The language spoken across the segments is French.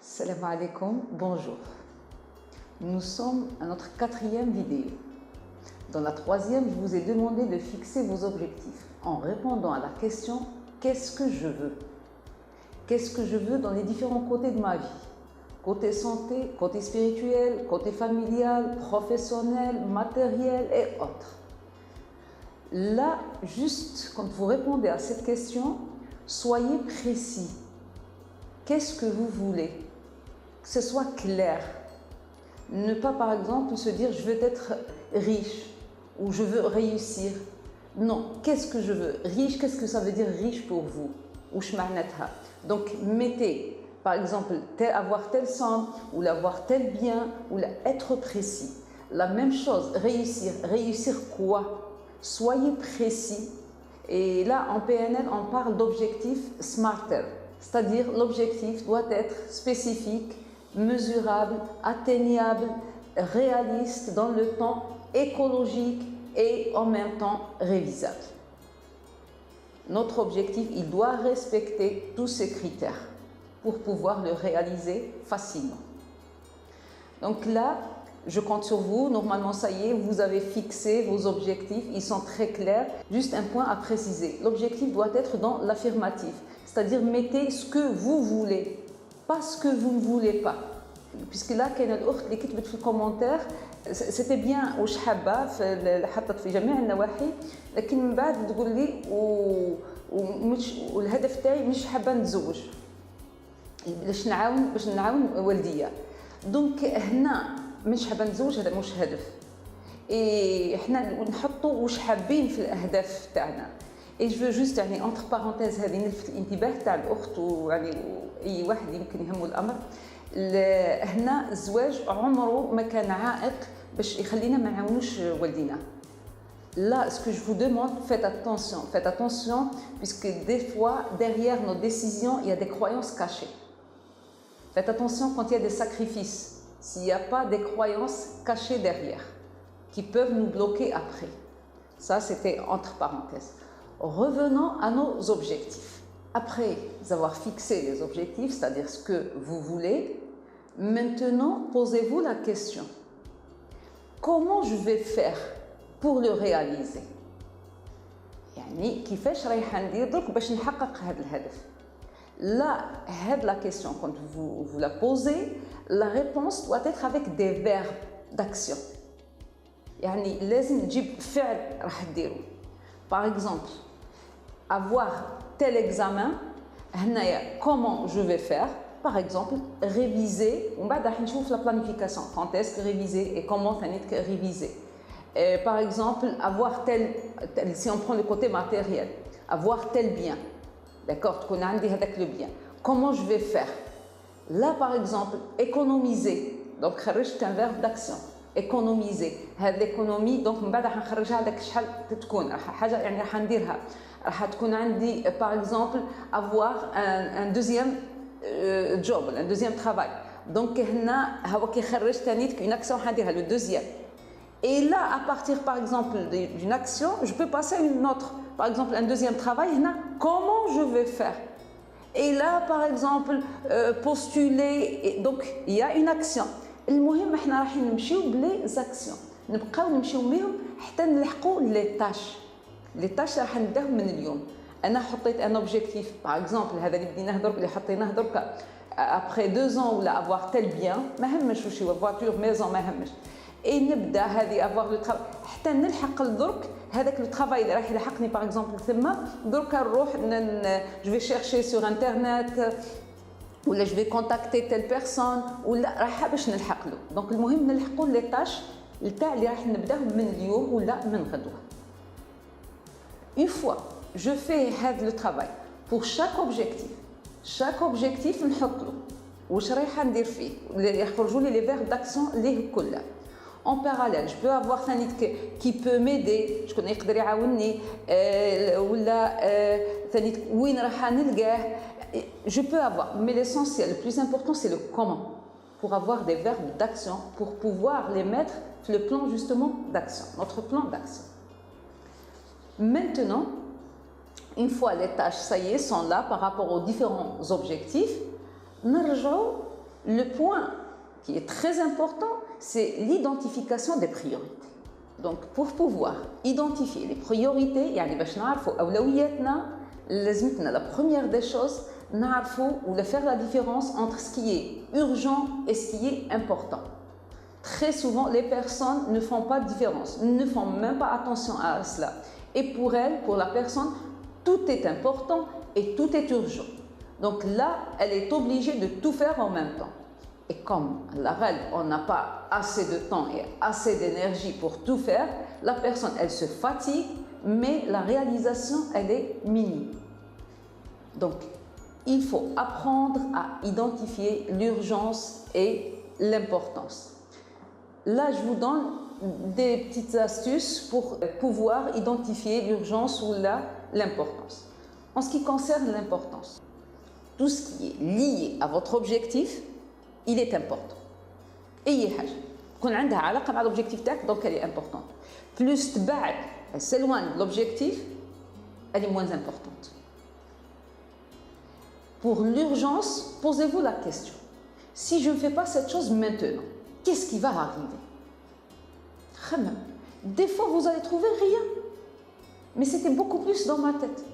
Salam alaikum, bonjour. Nous sommes à notre 4e vidéo. Dans la 3e, je vous ai demandé de fixer vos objectifs en répondant à la question « Qu'est-ce que je veux ?» Qu'est-ce que je veux dans les différents côtés de ma vie? Côté santé, côté spirituel, côté familial, professionnel, matériel et autres. Là, juste quand vous répondez à cette question, soyez précis. Qu'est-ce que vous voulez? Que ce soit clair. Ne pas, par exemple, se dire « je veux être riche » ou « je veux réussir ». Non, qu'est-ce que je veux? Riche, qu'est-ce que ça veut dire riche pour vous? Donc, mettez, par exemple, avoir telle somme ou avoir tel bien ou être précis. La même chose, réussir. Réussir quoi? Soyez précis. Et là, en PNL, on parle d'objectif SMARTER. C'est-à-dire, l'objectif doit être spécifique, mesurable, atteignable, réaliste dans le temps, écologique et en même temps révisable. Notre objectif, il doit respecter tous ces critères pour pouvoir le réaliser facilement. Donc là, je compte sur vous. Normalement, ça y est, vous avez fixé vos objectifs. Ils sont très clairs. Juste un point à préciser. L'objectif doit être dans l'affirmatif. C'est-à-dire, mettez ce que vous voulez, pas ce que vous ne voulez pas. Puisque là, كاين الأخت اللي كتبت في الكومنتير c'était bien واش حابة حطت في جميع النواحي لكن من بعد تقول لي والهدف تاعي مش حابة نتزوج باش نعاون والديا. دونك هنا مش حابة نتزوج، هذا مش هدف. احنا نحطوا واش حابين في الأهداف تاعنا. Et je veux juste يعني entre parenthèses هذه نلفت الانتباه تاع الأخت ويعني أي واحد يمكن يهمه الأمر. هنا الزواج عمره ما كان عائق باش يخلينا ما نعاونوش والدينا. Là, ce que je vous demande, faites attention, puisque des fois, derrière nos décisions, il y a des croyances cachées. Faites attention quand il y a des sacrifices, s'il n'y a pas des croyances cachées derrière, qui peuvent nous bloquer après. Ça, c'était entre parenthèses. Revenons à nos objectifs. Après avoir fixé les objectifs, c'est-à-dire ce que vous voulez, maintenant, posez-vous la question. Comment je vais faire pour le réaliser? يعني كيفاش رايحة ندير درك باش نحقق هذا الهدف. Là, la question, quand vous la posez, la réponse doit être avec des verbes d'action. يعني لازم تجيب فعل راح تديرو. Par exemple, avoir tel examen, comment je vais faire? Par exemple, réviser. On va voir la planification. Quand est-ce que réviser et comment réviser? Par exemple, avoir tel, si on prend le côté matériel, avoir tel bien. D'accord? qu'on a avec le bien. Comment je vais faire? Là, par exemple, économiser. Donc, c'est un verbe d'action. Économiser. L'économie, donc, on va نخرجها لك شحال تكون حاجة يعني راح نديرها. راح تكون عندي par exemple avoir un deuxième job, un deuxième travail. Donc هنا هو كيخرج ثاني une action حنديرها le deuxième. Et là à partir par exemple d'une action, je peux passer à une autre. Par exemple un deuxième travail, هنا comment je vais faire? Et là par exemple postuler, donc il y a une action. المهم احنا رايحين نمشيو بلي زاكسيون، نبقاو نمشيو بهم حتى نلحقوا لي طاش. لي طاش راح نبداهم من اليوم. انا حطيت ان اوبجيكتيف باغ اكزومبل هذا اللي بديناه درك اللي حطيناه درك ابري 2 ans ولا افوار تيل بيان ما همش واش هو فواتور ميزون ما همش. اي نبدا هذه افوار لو ترافاي حتى نلحق لدرك هذاك لو ترافاي اللي راح يلحقني باغ اكزومبل ثم درك نروح جو في شيرشي سور انترنت ولا جو في كونتاكتي تيل بيرسون ولا راح باش نلحق له. دونك المهم نلحقوا لي طاش تاع اللي راح نبداهم من اليوم ولا من غدوه. Une fois je fais le travail pour chaque objectif نحط له واش رايحه ندير فيه اللي يخرجوا لي les verbes d'action ليه كلها. En parallèle, je peux avoir ثاني qui peut m'aider, شكون يقدر يعاونني ولا ثاني وين راح نلقاه. Je peux avoir, mais l'essentiel, le plus important, c'est le comment. Pour avoir des verbes d'action, pour pouvoir les mettre sur le plan justement d'action, notre plan d'action. Maintenant, une fois les tâches, ça y est, sont là par rapport aux différents objectifs, نرجعوا Le point qui est très important, c'est l'identification des priorités. Donc, pour pouvoir identifier les priorités, يعني باش نعرفوا أولوياتنا لازمتنا la première des choses نعرفوا ou faire la différence entre ce qui est urgent et ce qui est important. Très souvent, les personnes ne font pas de différence, ne font même pas attention à cela. Et pour elles, pour la personne, tout est important et tout est urgent. Donc là, elle est obligée de tout faire en même temps. Et comme la règle, on n'a pas assez de temps et assez d'énergie pour tout faire, la personne, elle se fatigue, mais la réalisation, elle est minime. Donc, il faut apprendre à identifier l'urgence et l'importance. Là, je vous donne des petites astuces pour pouvoir identifier l'urgence ou l'importance. En ce qui concerne l'importance, tout ce qui est lié à votre objectif, il est important. أي حاجة يكون عندها علاقة مع l'objectif تاعك donc elle est importante. Plus تبعد, elle s'éloigne de l'objectif, elle est moins importante. Pour l'urgence, posez-vous la question. Si je ne fais pas cette chose maintenant, qu'est-ce qui va arriver? Des fois, vous allez trouver rien. Mais c'était beaucoup plus dans ma tête.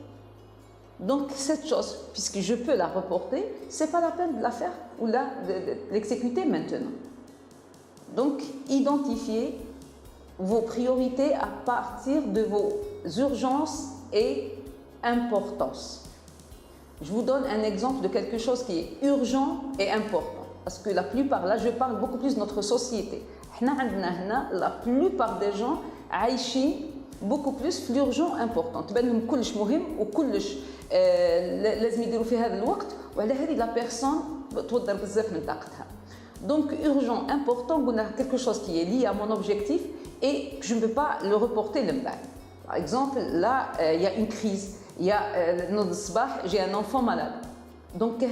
Donc, cette chose, puisque je peux la reporter, ce n'est pas la peine de la faire ou de l'exécuter maintenant. Donc, identifiez vos priorités à partir de vos urgences et importances. Je vous donne un exemple de quelque chose qui est urgent et important. Parce que la plupart, là, je parle beaucoup plus de notre société. La plupart des gens عايشين beaucoup plus l'urgent important. تبان لهم كلش مهم وكلش لازم يديروا في هذا الوقت وعلى هذه la personne توضر بزاف من طاقتها. Donc urgent, important, on a quelque chose qui est lié à mon objectif et que je ne peux pas le reporter le بعد. Par exemple, là, il y a une crise. Il y a j'ai un enfant malade. Donc,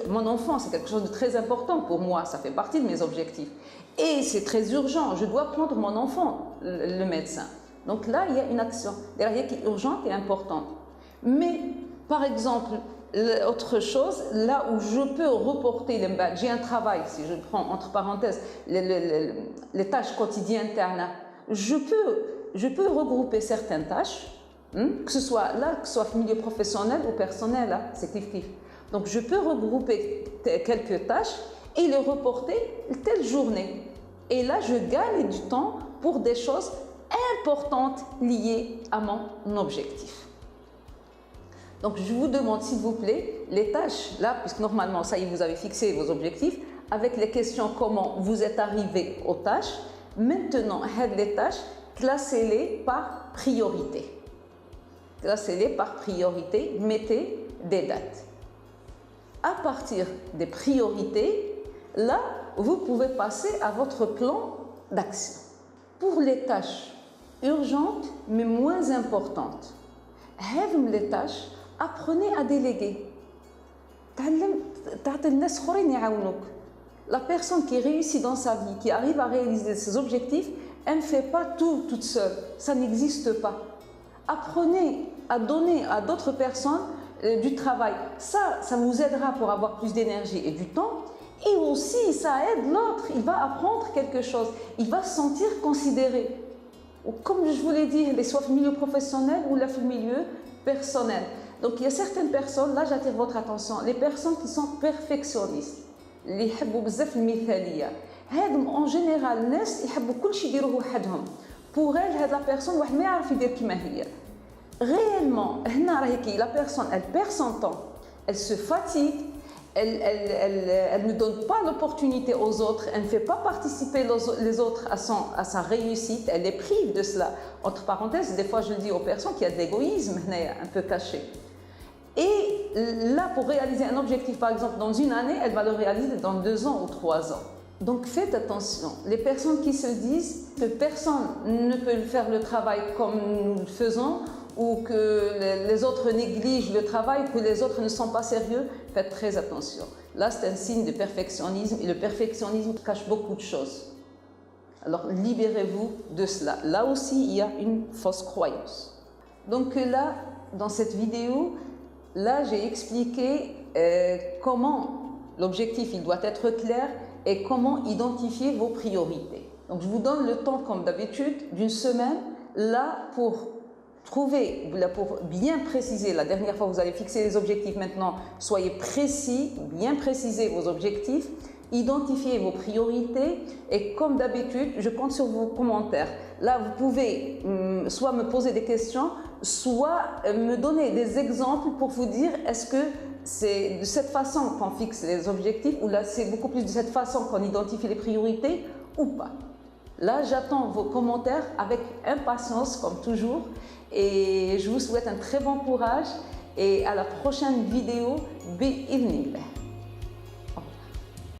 mon enfant, c'est quelque chose de très important pour moi, ça fait partie de mes objectifs. Et c'est très urgent, je dois prendre mon enfant, le médecin. Donc là, il y a une action derrière qui est urgente et importante. Mais, par exemple, autre chose, là où je peux reporter, j'ai un travail, si je prends entre parenthèses les tâches quotidiennes, je peux regrouper certaines tâches, que ce soit là, que ce soit milieu professionnel ou personnel, là, c'est kiff-kiff. Donc, je peux regrouper quelques tâches et les reporter telle journée. Et là, je gagne du temps pour des choses importantes liées à mon objectif. Donc, je vous demande, s'il vous plaît, les tâches, là, puisque normalement, ça y est, vous avez fixé vos objectifs, avec les questions comment vous êtes arrivé aux tâches, maintenant, les tâches, classez-les par priorité. Classez-les par priorité, mettez des dates. À partir des priorités, là, vous pouvez passer à votre plan d'action. Pour les tâches urgentes, mais moins importantes, les tâches, apprenez à déléguer. La personne qui réussit dans sa vie, qui arrive à réaliser ses objectifs, elle ne fait pas tout toute seule. Ça n'existe pas. Apprenez à donner à d'autres personnes du travail. Ça vous aidera pour avoir plus d'énergie et du temps. Et aussi, ça aide l'autre. Il va apprendre quelque chose. Il va se sentir considéré. Comme je vous l'ai dit, soit le milieu professionnel ou le milieu personnel. Donc, il y a certaines personnes, là j'attire votre attention, les personnes qui sont perfectionnistes. اللي يحبوا بزاف المثالية. هادم en général الناس يحبوا كل شيء يديروه وحدهم. Pour elle, هاد la personne واحد ما يعرف يدير كيما هي. Réellement, هنا راهي كي la personne, elle perd son temps, elle se fatigue, elle ne donne pas l'opportunité aux autres, elle ne fait pas participer les autres à sa réussite, elle les prive de cela. Entre parenthèses, des fois je le dis aux personnes qu'il y a de l'égoïsme un peu caché. Et là, pour réaliser un objectif, par exemple, dans une année, elle va le réaliser dans 2 ans ou 3 ans. Donc faites attention. Les personnes qui se disent que personne ne peut faire le travail comme nous le faisons, ou que les autres négligent le travail, que les autres ne sont pas sérieux, faites très attention. Là, c'est un signe de perfectionnisme et le perfectionnisme cache beaucoup de choses. Alors, libérez-vous de cela. Là aussi, il y a une fausse croyance. Donc là, dans cette vidéo, là, j'ai expliqué comment L'objectif, il doit être clair et comment identifier vos priorités. Donc, je vous donne le temps, comme d'habitude, d'une semaine, là, pour bien préciser. La dernière fois, vous avez fixé les objectifs. Maintenant, soyez précis, bien précisez vos objectifs, identifiez vos priorités et comme d'habitude, je compte sur vos commentaires. Là, vous pouvez soit me poser des questions, soit me donner des exemples pour vous dire est-ce que c'est de cette façon qu'on fixe les objectifs ou là, c'est beaucoup plus de cette façon qu'on identifie les priorités ou pas. Là, j'attends vos commentaires avec impatience, comme toujours, et je vous souhaite un très bon courage et à la prochaine vidéo. Bi-idhnillah.